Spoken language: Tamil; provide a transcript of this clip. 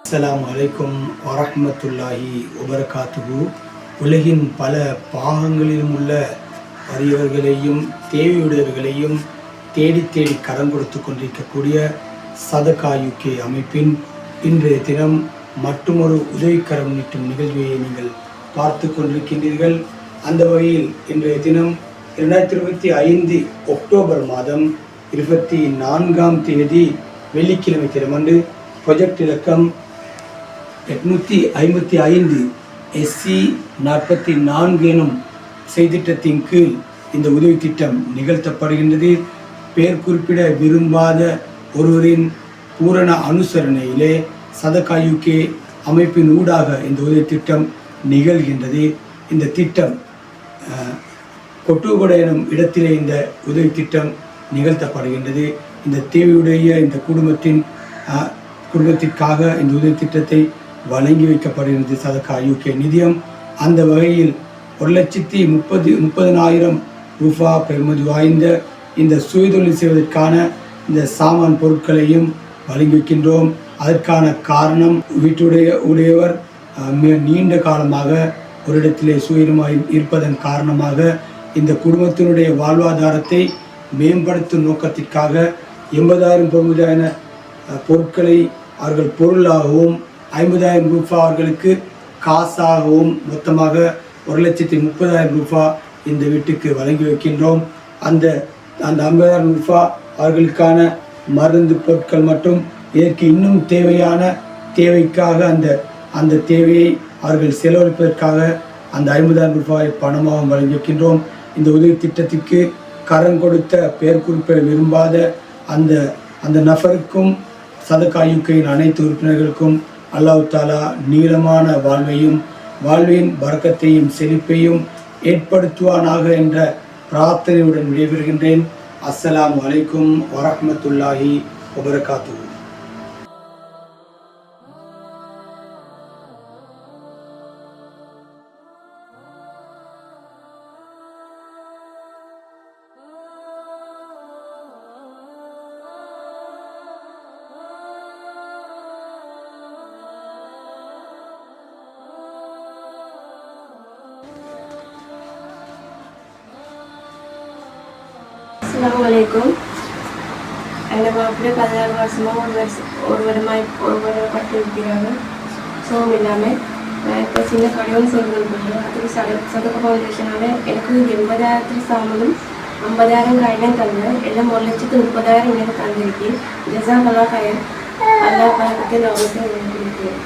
அஸ்ஸலாமு அலைக்கும் வரஹ்மத்துல்லாஹி வபரகாத்துஹு. உலகின் பல பாகங்களிலும் உள்ள வறியவர்களையும் தேவையுடையவர்களையும் தேடி தேடி கரம் கொடுத்து கொண்டிருக்கக்கூடிய சதகா யூகே அமைப்பின் இன்றைய தினம் மற்றொரு உதவிக்கரம் நீட்டும் நிகழ்ச்சியை நீங்கள் பார்த்து கொண்டிருக்கின்றீர்கள். அந்த வகையில் இன்றைய தினம் 2025 அக்டோபர் மாதம் 24ஆம் தேதி வெள்ளிக்கிழமை தினமன்று ப்ரொஜெக்ட் இலக்கம் 855 SC 44 எனும் செய்திட்டத்தின் கீழ் இந்த உதவி திட்டம் நிகழ்த்தப்படுகின்றது. பெயர் குறிப்பிட விரும்பாத ஒருவரின் பூரண அனுசரணையிலே சதகா யூகே அமைப்பின் ஊடாக இந்த உதவி திட்டம் நிகழ்கின்றது. இந்த திட்டம் கொட்டுகொடை எனும் இடத்திலே இந்த உதவி திட்டம் நிகழ்த்தப்படுகின்றது. இந்த தேவையுடைய இந்த குடும்பத்திற்காக இந்த உதவி திட்டத்தை வழங்கி வைக்கப்படுகிறது சதகா யூகே நிதியம். அந்த வகையில் 1,30,000 ரூபாய் பெறுமதி வாய்ந்த இந்த சுயதொழில் செய்வதற்கான இந்த சாமான் பொருட்களையும் வழங்கி வைக்கின்றோம். அதற்கான காரணம் உடையவர் நீண்ட காலமாக ஒரு இடத்திலே சுயமாய் இருப்பதன் காரணமாக இந்த குடும்பத்தினுடைய வாழ்வாதாரத்தை மேம்படுத்தும் நோக்கத்திற்காக 80,000 பெறுமதியான பொருட்களை அவர்கள் பொருளாகவும் 50,000 ரூபாய் அவர்களுக்கு காசாகவும் மொத்தமாக 1,30,000 ரூபாய் இந்த வீட்டுக்கு வழங்கி வைக்கின்றோம். அந்த 50,000 ரூபாய் அவர்களுக்கான மருந்து பொருட்கள் மற்றும் இதற்கு இன்னும் தேவைக்காக அந்த தேவையை அவர்கள் செலவழிப்பதற்காக அந்த 50,000 ரூபாய் பணமாகவும் வழங்கி வைக்கின்றோம். இந்த உதவி திட்டத்திற்கு கரம் கொடுத்த பெயர் குறிப்பிட விரும்பாத அந்த நபருக்கும் சதகா யூகேயின் அனைத்து உறுப்பினர்களுக்கும் அல்லாஹ் தாலா நீளமான வாழ்வின் பரக்கத்தையும் செழிப்பையும் ஏற்படுத்துவானாக என்ற பிரார்த்தனையுடன் விடைபெறுகின்றேன். அஸ்ஸலாமு அலைக்கும் வரஹ்மத்துல்லாஹி வபரகாத்துஹு. அஸ்ஸலாமுஅலைக்கும். எனக்கு அப்படியே 16 வருஷமாக ஒரு வருடப்பட்டு இருக்கிறாங்க. சோம் இல்லாமல் நான் இப்போ சின்ன கடையும் செய்வது பண்ணுறேன். அதுக்கு சதகா ஃபவுண்டேஷனால் எனக்கு 80,000 சாமலும் 50,000 கையிலும் தந்தேன். எல்லாம் 1,30,000 எனக்கு தந்திருக்கு. ஜஸாக்கல்லாஹ் ஹைர். அல்லாஹ் பரக்கத்தை நான் அவசியம் கொடுக்கிறேன்.